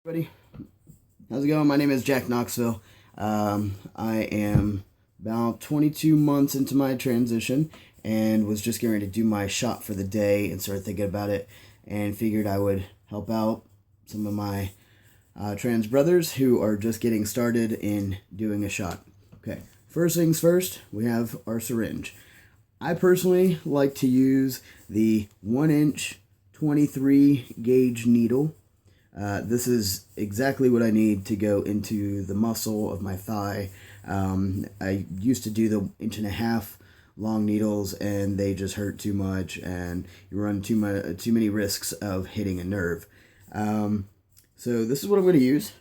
Everybody, how's it going? My name is Jack Knoxville. I am about 22 months into my transition and was just getting ready to do my shot for the day and started thinking about it and figured I would help out some of my trans brothers who are just getting started in doing a shot. Okay, first things first, we have our syringe. I personally like to use the 1-inch 23 gauge needle. This is exactly what I need to go into the muscle of my thigh. I used to do the 1.5-inch long needles, and they just hurt too much, and you run too many risks of hitting a nerve. So this is what I'm going to use,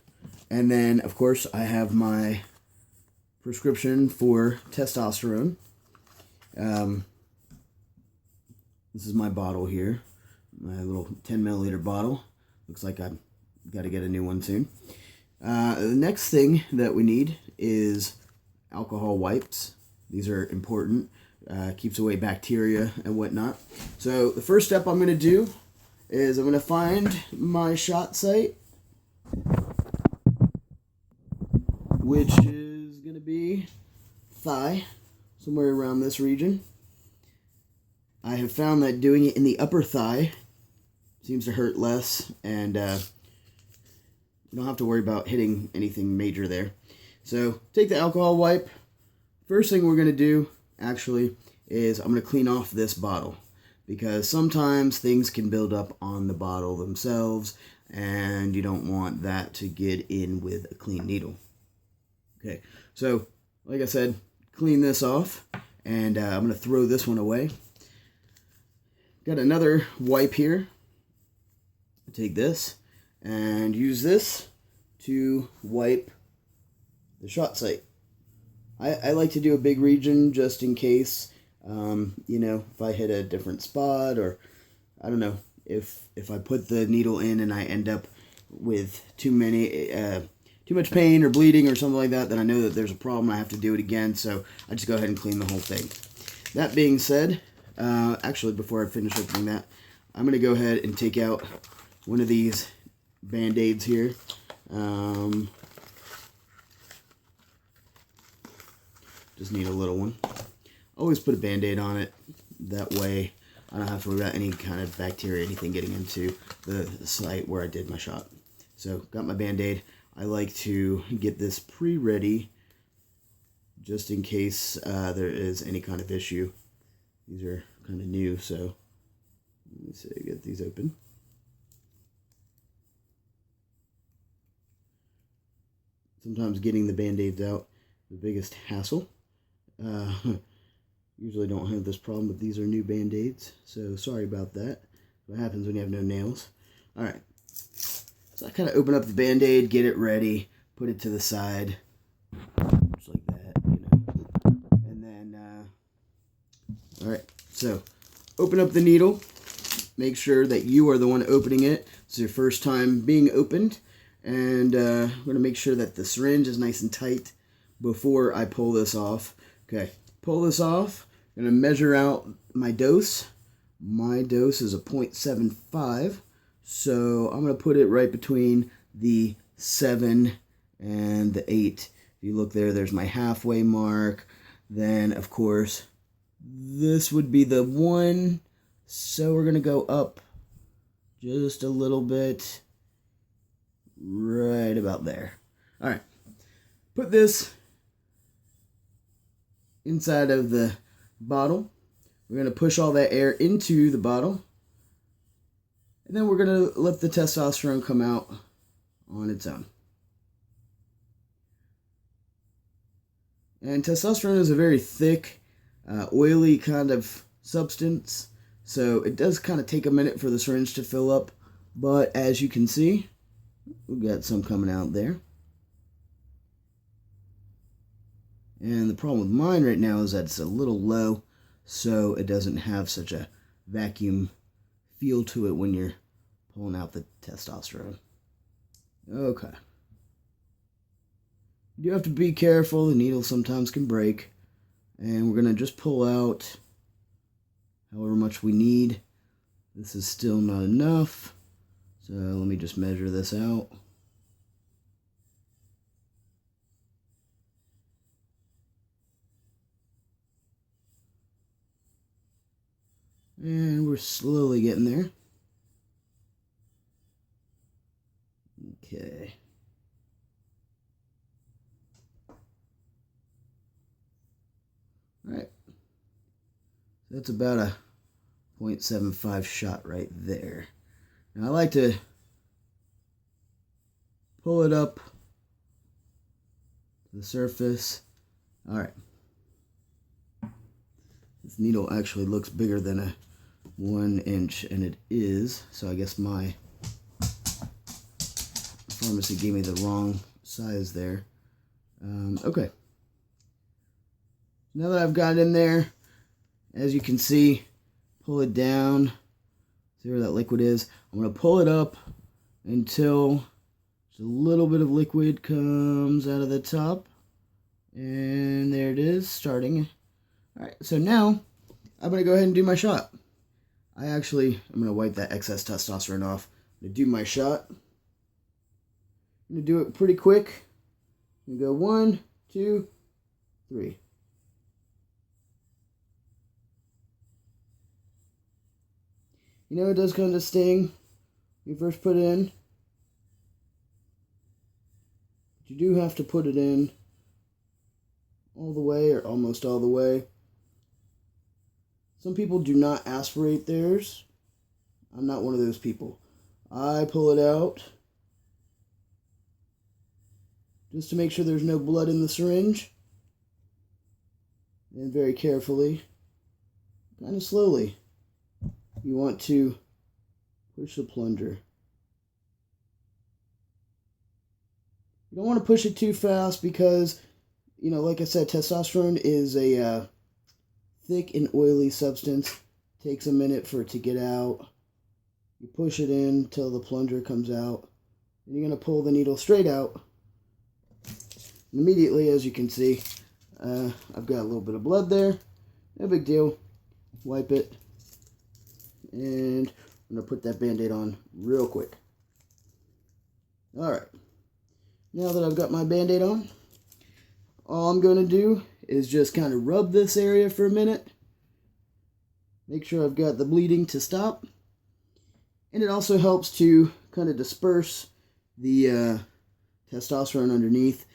and then of course I have my prescription for testosterone. This is my bottle here, my little 10 milliliter bottle. Looks like I've got to get a new one soon. The next thing that we need is alcohol wipes. These are important. Keeps away bacteria and whatnot. So the first step I'm going to do is I'm going to find my shot site, which is going to be thigh, somewhere around this region. I have found that doing it in the upper thigh seems to hurt less, and you don't have to worry about hitting anything major there. So take the alcohol wipe. First thing we're going to do, actually, is I'm going to clean off this bottle, because sometimes things can build up on the bottle themselves, and you don't want that to get in with a clean needle. Okay, so like I said, clean this off, and I'm going to throw this one away. Got another wipe here. Take this and use this to wipe the shot site. I like to do a big region just in case, if I hit a different spot, or I don't know, if I put the needle in and I end up with too much pain or bleeding or something like that, then I know that there's a problem. I have to do it again, so I just go ahead and clean the whole thing. That being said, actually, before I finish opening that, I'm going to go ahead and take out one of these Band-Aids here. Just need a little one. Always put a Band-Aid on it. That way I don't have to worry about any kind of bacteria, anything getting into the site where I did my shot. So, got my Band-Aid. I like to get this pre-ready just in case there is any kind of issue. These are kind of new, so let me see, get these open. Sometimes getting the Band-Aids out is the biggest hassle. Usually don't have this problem, but these are new Band-Aids, so sorry about that. What happens when you have no nails. Alright, so I kind of open up the Band-Aid, get it ready, put it to the side, just like that, and then, alright, so open up the needle, make sure that you are the one opening it. It's your first time being opened. And we're going to make sure that the syringe is nice and tight before I pull this off. Okay, pull this off. I'm going to measure out my dose. My dose is a 0.75. So I'm going to put it right between the 7 and the 8. If you look there, there's my halfway mark. Then, of course, this would be the 1. So we're going to go up just a little bit. Right about there. Alright. Put this inside of the bottle. We're going to push all that air into the bottle. And then we're going to let the testosterone come out on its own. And testosterone is a very thick, oily kind of substance. So it does kind of take a minute for the syringe to fill up. But as you can see, we've got some coming out there. And the problem with mine right now is that it's a little low, so it doesn't have such a vacuum feel to it when you're pulling out the testosterone. Okay. You do have to be careful. The needle sometimes can break. And we're going to just pull out however much we need. This is still not enough. So let me just measure this out. And we're slowly getting there. Okay. Alright. That's about a 0.75 shot right there. Now I like to pull it up to the surface. Alright. This needle actually looks bigger than a 1 inch, and it is, so I guess my pharmacy gave me the wrong size there. Okay. Now that I've got it in there, as you can see, pull it down. See where that liquid is? I'm going to pull it up until just a little bit of liquid comes out of the top. And there it is, starting. Alright, so now I'm going to go ahead and do my shot. I'm going to wipe that excess testosterone off. I'm going to do my shot. I'm going to do it pretty quick. I'm going to go 1, 2, 3. You know, it does kind of sting when you first put it in. But you do have to put it in all the way, or almost all the way. Some people do not aspirate theirs. I'm not one of those people. I pull it out just to make sure there's no blood in the syringe. And very carefully, kind of slowly, you want to push the plunger. You don't want to push it too fast because, you know, like I said, testosterone is a thick and oily substance. It takes a minute for it to get out. You push it in till the plunger comes out. And you're going to pull the needle straight out. And immediately, as you can see, I've got a little bit of blood there. No big deal. Wipe it. And I'm going to put that Band-Aid on real quick. Alright. Now that I've got my Band-Aid on, all I'm going to do is just kind of rub this area for a minute. Make sure I've got the bleeding to stop. And it also helps to kind of disperse the testosterone underneath.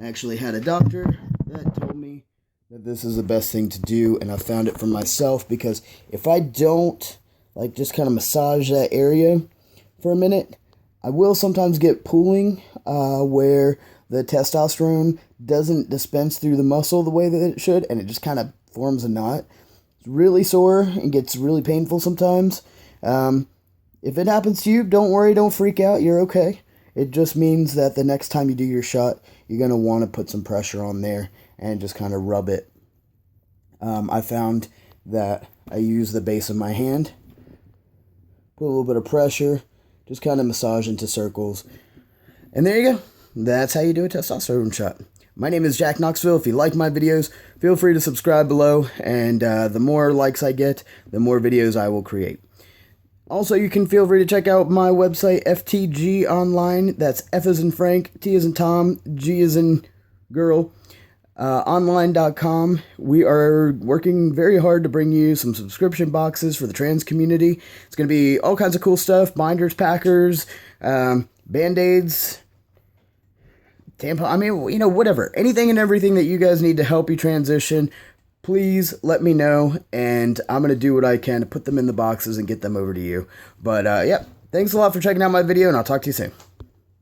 I actually had a doctor that told me that this is the best thing to do, and I found it for myself, because if I don't like just kind of massage that area for a minute, I will sometimes get pooling where the testosterone doesn't dispense through the muscle the way that it should, and it just kind of forms a knot. It's really sore and gets really painful sometimes. If it happens to you, don't worry, don't freak out, you're okay. It just means that the next time you do your shot, you're going to want to put some pressure on there and just kind of rub it. I found that I use the base of my hand, put a little bit of pressure, just kind of massage into circles. And there you go. That's how you do a testosterone shot. My name is Jack Knoxville. If you like my videos, feel free to subscribe below. And the more likes I get, the more videos I will create. Also, you can feel free to check out my website, FTG Online. That's F as in Frank, T as in Tom, G as in girl. Online.com. We are working very hard to bring you some subscription boxes for the trans community. It's going to be all kinds of cool stuff. Binders, packers, Band-Aids, tampon. I mean, you know, whatever. Anything and everything that you guys need to help you transition, please let me know, and I'm going to do what I can to put them in the boxes and get them over to you. But, yeah, thanks a lot for checking out my video, and I'll talk to you soon.